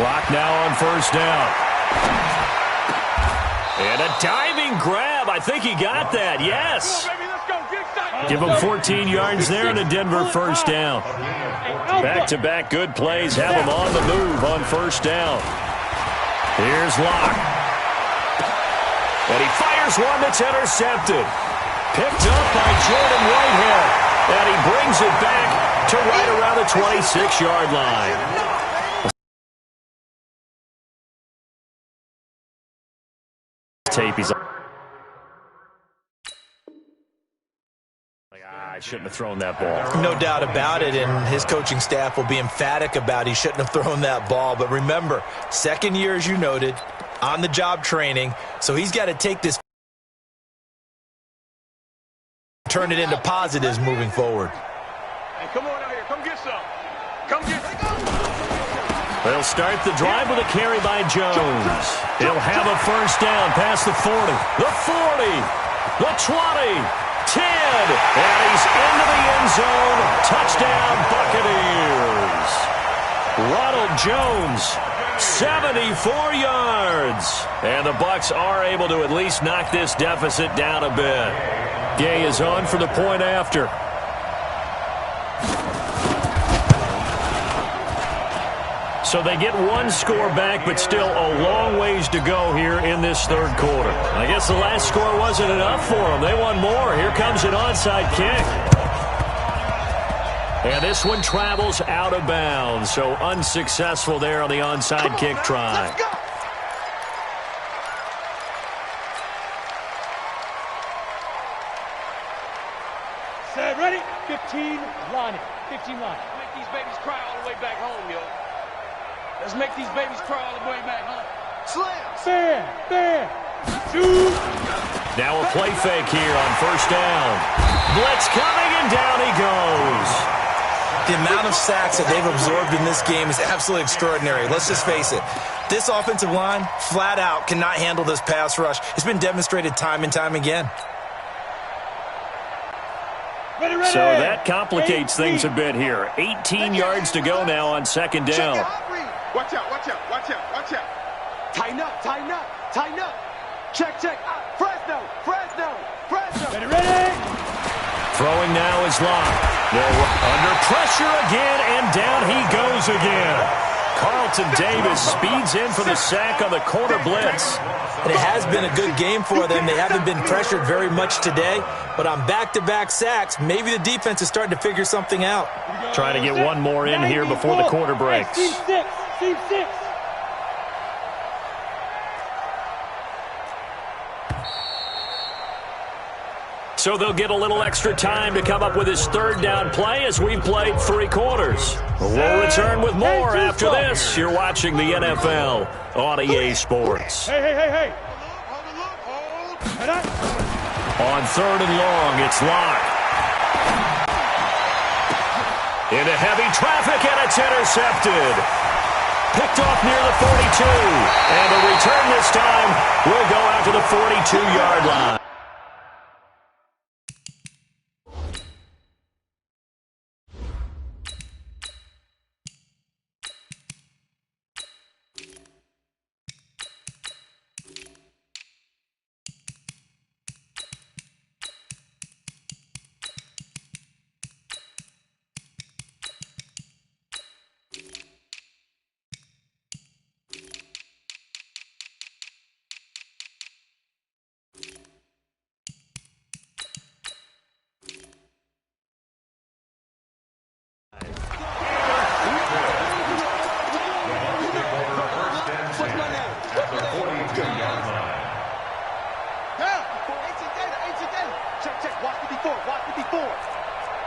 Lock now on 1st down. And a diving grab. I think he got that. Yes. Give him 14 yards there and a Denver first down. Back-to-back good plays have him on the move on 1st down. Here's Lock. And he fires one that's intercepted. Picked up by Jordan Whitehead. And he brings it back to right around the 26-yard line. Tape, he's like, I shouldn't have thrown that ball. No doubt about it, and his coaching staff will be emphatic about he shouldn't have thrown that ball. But remember, 2nd year, as you noted, on-the-job training, so he's got to take this, turn it into positives moving forward. Hey, come on out here. Come get some. Come get some. They'll start the drive with a carry by Jones. He'll have a first down past the 40, the 40, the 20, 10, and he's into the end zone. Touchdown, Buccaneers. Ronald Jones, 74 yards. And the Bucs are able to at least knock this deficit down a bit. Gay is on for the point after. So they get 1 score back, but still a long ways to go here in this third quarter. I guess the last score wasn't enough for them. They want more. Here comes an onside kick. And this one travels out of bounds, so unsuccessful there on the onside kick try. Set, ready? 15, line it. team line. Make these babies cry all the way back home, yo. Let's make these babies cry all the way back home. Slam. Bam. Shoot. Now a play fake here on first down. Blitz coming, and down he goes. The amount of sacks that they've absorbed in this game is absolutely extraordinary. Let's just face it. This offensive line, flat out, cannot handle this pass rush. It's been demonstrated time and time again. Ready. So that complicates things a bit here. 18 yards to go now on second down. Watch out. Tighten up. Check. Fresno. Ready. Throwing now is Locke. They're under pressure again, and down he goes again. Carlton Davis speeds in for the sack on the corner blitz. And it has been a good game for them. They haven't been pressured very much today, but on back-to-back sacks, maybe the defense is starting to figure something out. Trying to get one more in here before the quarter breaks. Team six. So they'll get a little extra time to come up with his third down play as we've played 3 quarters. We'll return with more after this. You're watching the NFL on EA Sports. Hey. On third and long, it's Locke. Into heavy traffic, and it's intercepted. Picked off near the 42. And the return this time will go out to the 42-yard line.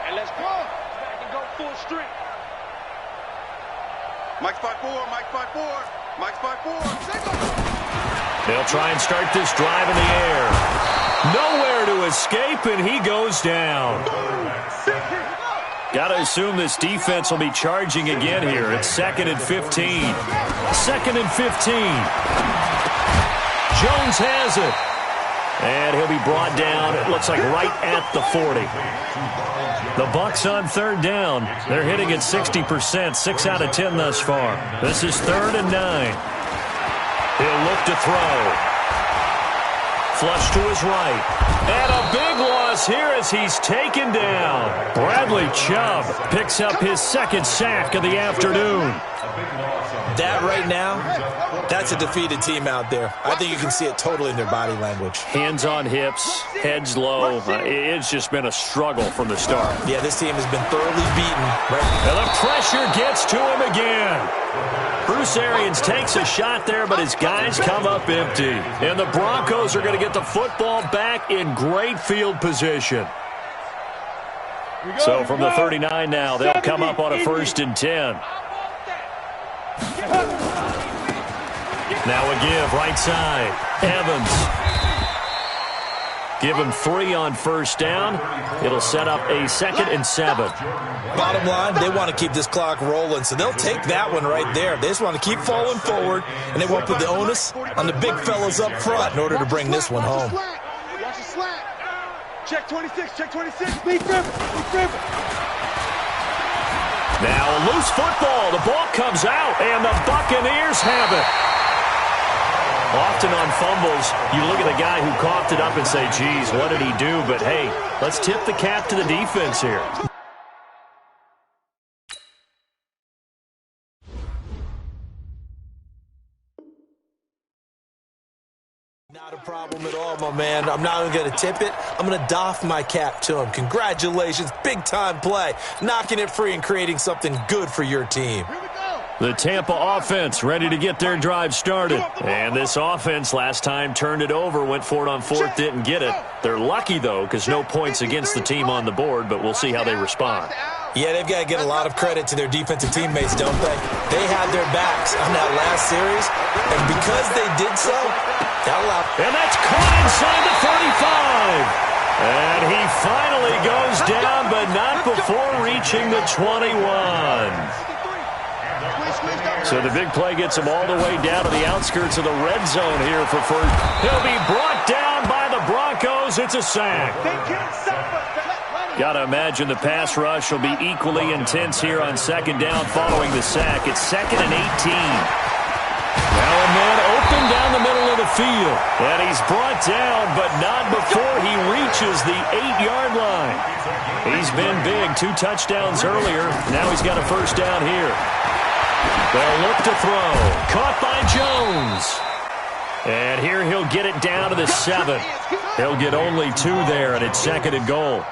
And let's go. Back and go full strength. Mike's 5-4. Mike's 5-4. They'll try and start this drive in the air. Nowhere to escape, and he goes down. Got to assume this defense will be charging again here. It's 2nd and 15. 2nd and 15. Jones has it. And he'll be brought down, it looks like right at the 40. The Bucs on third down. They're hitting at 60%, 6 out of 10 thus far. This is 3rd and 9. He'll look to throw. Flush to his right. And a big loss here as he's taken down. Bradley Chubb picks up his 2nd sack of the afternoon. That right now, that's a defeated team out there. I think you can see it totally in their body language. Hands on hips, heads low. It's just been a struggle from the start. Yeah, this team has been thoroughly beaten. And the pressure gets to him again. Bruce Arians takes a shot there, but his guys come up empty. And the Broncos are going to get the football back in great field position. So from the 39 now, they'll come up on a 1st and 10. Now a give, right side. Evans. Give him 3 on 1st down. It'll set up a 2nd and 7. Bottom line, they want to keep this clock rolling, so they'll take that one right there. They just want to keep falling forward, and they won't put the onus on the big fellas up front in order to bring this one home. Watch the slant. Check 26. Leaf River. Now a loose football. The ball comes out, and the Buccaneers have it. Often on fumbles, you look at the guy who coughed it up and say, geez, what did he do? But, hey, let's tip the cap to the defense here. Not a problem at all, my man. I'm not even going to tip it. I'm going to doff my cap to him. Congratulations. Big-time play. Knocking it free and creating something good for your team. The Tampa offense ready to get their drive started. And this offense last time turned it over, went for it on 4th, didn't get it. They're lucky, though, because no points against the team on the board, but we'll see how they respond. Yeah, they've got to get a lot of credit to their defensive teammates, don't they? They had their backs on that last series, and because they did so, that allowed... And that's caught inside the 35. And he finally goes down, but not before reaching the 21. So the big play gets him all the way down to the outskirts of the red zone here for first. He'll be brought down by the Broncos. It's a sack. Got to imagine the pass rush will be equally intense here on second down following the sack. It's 2nd and 18. Now a man open down the middle of the field. And he's brought down, but not before he reaches the 8-yard line. He's been big. 2 touchdowns earlier. Now he's got a first down here. They'll look to throw. Caught by Jones. And here he'll get it down to the 7. He'll get only 2 there, and it's 2nd and goal.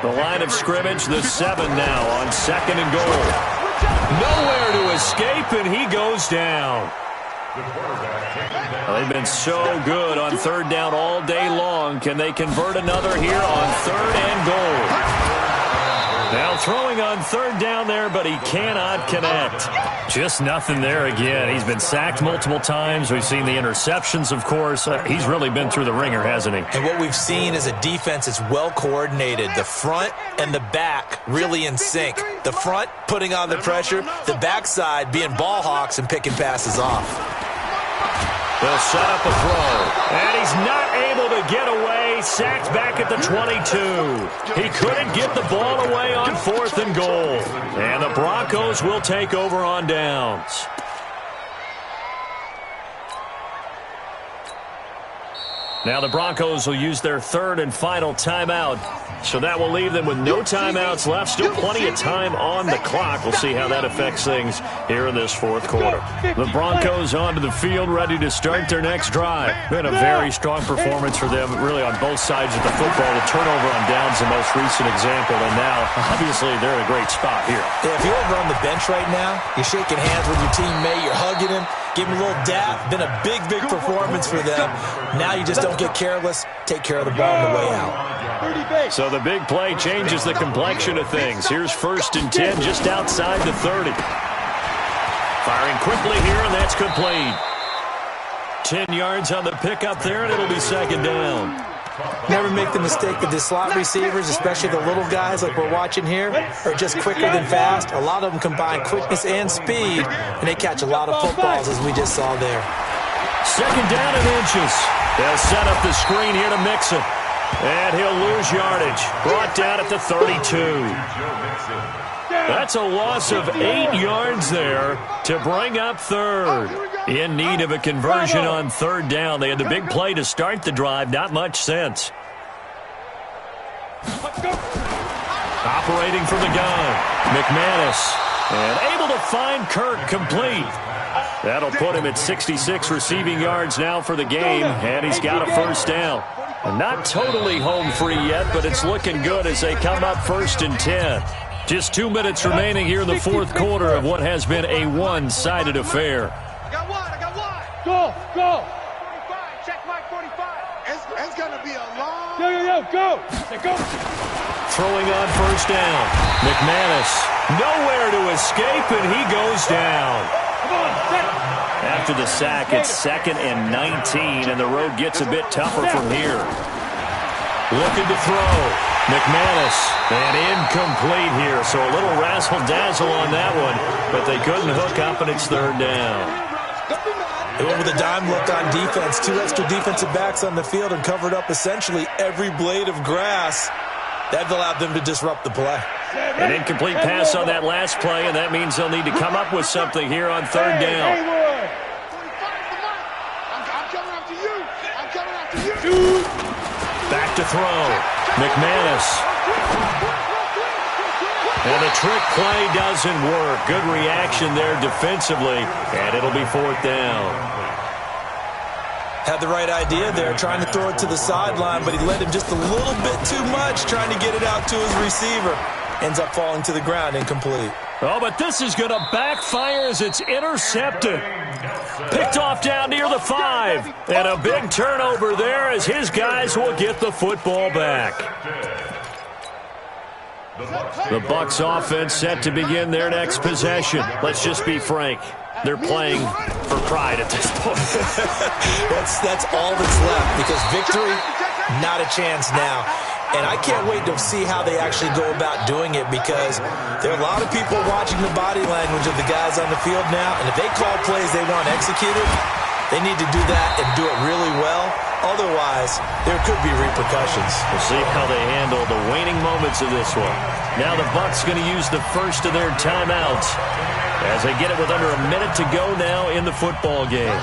The line of scrimmage, the 7 now on 2nd and goal. Nowhere to escape, and he goes down. Well, they've been so good on 3rd down all day long. Can they convert another here on 3rd and goal? Now throwing on 3rd down there, but he cannot connect. Just nothing there again. He's been sacked multiple times. We've seen the interceptions, of course. He's really been through the ringer, hasn't he? And what we've seen is a defense that's well coordinated. The front and the back really in sync. The front putting on the pressure, the backside being ball hawks and picking passes off. They'll set up a throw. And he's not able to get away. Sacked back at the 22. He couldn't get the ball away on 4th and goal. And the Broncos will take over on downs. Now the Broncos will use their 3rd and final timeout. So that will leave them with no timeouts left. Still plenty of time on the clock. We'll see how that affects things here in this 4th quarter. The Broncos onto the field, ready to start their next drive. Been a very strong performance for them, really on both sides of the football. The turnover on downs, the most recent example. And now, obviously, they're in a great spot here. Yeah, if you're over on the bench right now, you're shaking hands with your teammate, you're hugging him, give him a little dap. Been a big, big performance for them. Now you just don't get careless. Take care of the ball on the way out. So the big play changes the complexion of things. Here's 1st and 10 just outside the 30. Firing quickly here, and that's complete. 10 yards on the pickup there, and it'll be 2nd down. Never make the mistake that the slot receivers, especially the little guys like we're watching here, are just quicker than fast. A lot of them combine quickness and speed, and they catch a lot of footballs, as we just saw there. 2nd down and inches. They'll set up the screen here to Mixon. And he'll lose yardage. Brought down at the 32. That's a loss of 8 yards there to bring up 3rd. In need of a conversion on 3rd down. They had the big play to start the drive. Not much sense. Operating from the gun, McManus. And able to find Kirk complete. That'll put him at 66 receiving yards now for the game. And he's got a first down. Not totally home free yet, but it's looking good as they come up 1st and 10. Just 2 minutes remaining here in the 4th quarter of what has been a one-sided affair. I got one. Go. 45, check mark 45. It's going to be a long... Go. Throwing on 1st down. McManus, nowhere to escape, and he goes down. Come on, After the sack, it's 2nd and 19, and the road gets a bit tougher from here. Looking to throw. McManus, and incomplete here. So a little razzle-dazzle on that one, but they couldn't hook up, and it's 3rd down. They went with a dime look on defense. 2 extra defensive backs on the field and covered up essentially every blade of grass. That allowed them to disrupt the play. An incomplete pass on that last play, and that means they'll need to come up with something here on 3rd down. I'm coming after you. Back to throw. McManus. And the trick play doesn't work. Good reaction there defensively, and it'll be 4th down. Had the right idea there, trying to throw it to the sideline, but he led him just a little bit too much, trying to get it out to his receiver. Ends up falling to the ground, incomplete. Oh, but this is going to backfire as it's intercepted. Picked off down near the 5. And a big turnover there as his guys will get the football back. The Bucs offense set to begin their next possession. Let's just be frank. They're playing for pride at this point. That's all that's left, because victory, not a chance now. And I can't wait to see how they actually go about doing it, because there are a lot of people watching the body language of the guys on the field now, and if they call plays they want executed, they need to do that and do it really well. Otherwise, there could be repercussions. We'll see how they handle the waning moments of this one. Now the Bucs going to use the first of their timeouts as they get it with under a minute to go now in the football game.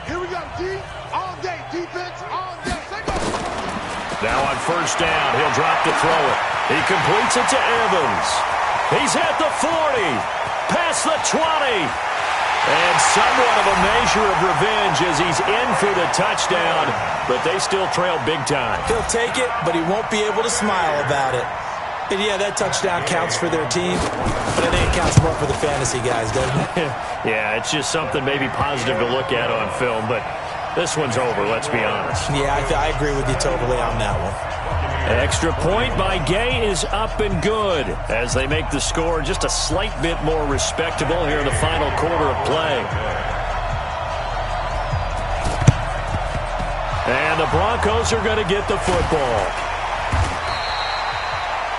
Here we go, D. All day. Defense, all day. Now on first down, he'll drop to throw it. He completes it to Evans. He's at the 40, past the 20. And somewhat of a measure of revenge as he's in for the touchdown, but they still trail big time. He'll take it, but he won't be able to smile about it. And yeah, that touchdown counts for their team, but I think it counts more for the fantasy guys, doesn't it? Yeah, it's just something maybe positive to look at on film, but this one's over, let's be honest. Yeah, I agree with you totally on that one. Extra point by Gay is up and good as they make the score just a slight bit more respectable here in the final quarter of play. And the Broncos are going to get the football.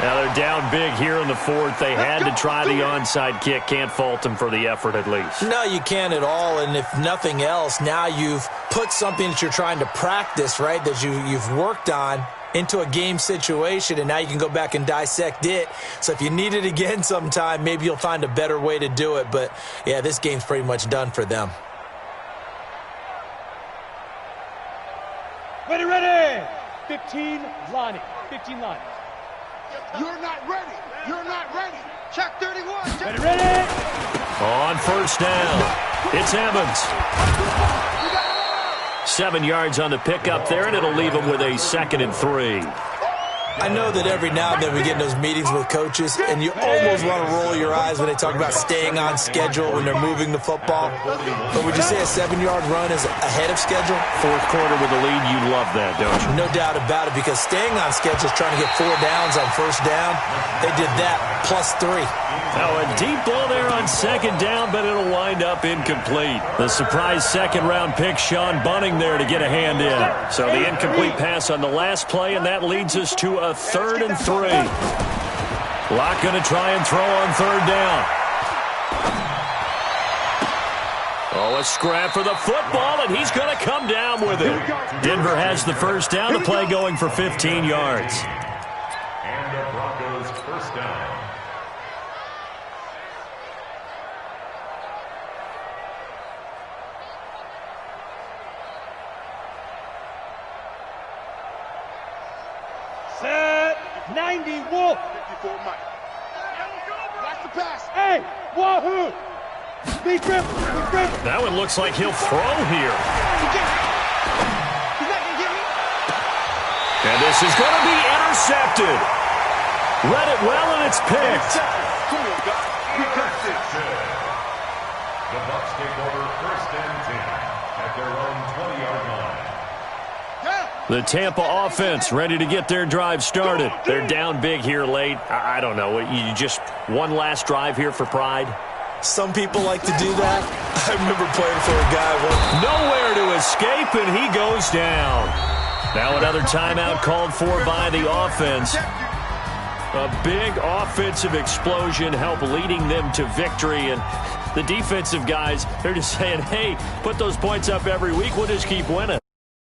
Now they're down big here in the fourth. They had to try the onside kick. Can't fault them for the effort at least. No, you can't at all. And if nothing else, now you've put something that you're trying to practice, right, that you've worked on into a game situation, and now you can go back and dissect it. So if you need it again sometime, maybe you'll find a better way to do it. But, yeah, this game's pretty much done for them. Ready. 15, Lonnie. 15, Lonnie. You're not ready. You're not ready. Check 31. Ready. On first down, it's Evans. 7 yards on the pickup there, and it'll leave them with a 2nd and 3. I know that every now and then we get in those meetings with coaches, and you almost want to roll your eyes when they talk about staying on schedule when they're moving the football. But would you say a 7-yard run is ahead of schedule? Fourth quarter with the lead, you love that, don't you? No doubt about it, because staying on schedule is trying to get 4 downs on first down. They did that plus 3. Now a deep ball there on 2nd down, but it'll wind up incomplete. The surprise 2nd-round pick, Sean Bunning, there to get a hand in. So the incomplete pass on the last play, and that leads us to a 3rd and 3. Locke going to try and throw on 3rd down. Oh, a scrap for the football, and he's going to come down with it. Denver has the first down, the play going for 15 yards. And the Broncos first down. Set. 90, Wolf. 54, Mike. Watch the pass. Hey, Wahoo. Big grip. That one looks like he'll throw here. He's not going to get me. And this is going to be intercepted. Read it well, and it's picked. Come on, guys. We got this. The Bucs take over 1st and 10 at their own 20-yard line. The Tampa offense ready to get their drive started. They're down big here late. I don't know. You just one last drive here for pride? Some people like to do that. I remember playing for a guy once. Nowhere to escape, and he goes down. Now another timeout called for by the offense. A big offensive explosion helped leading them to victory, and the defensive guys, they're just saying, hey, put those points up every week. We'll just keep winning.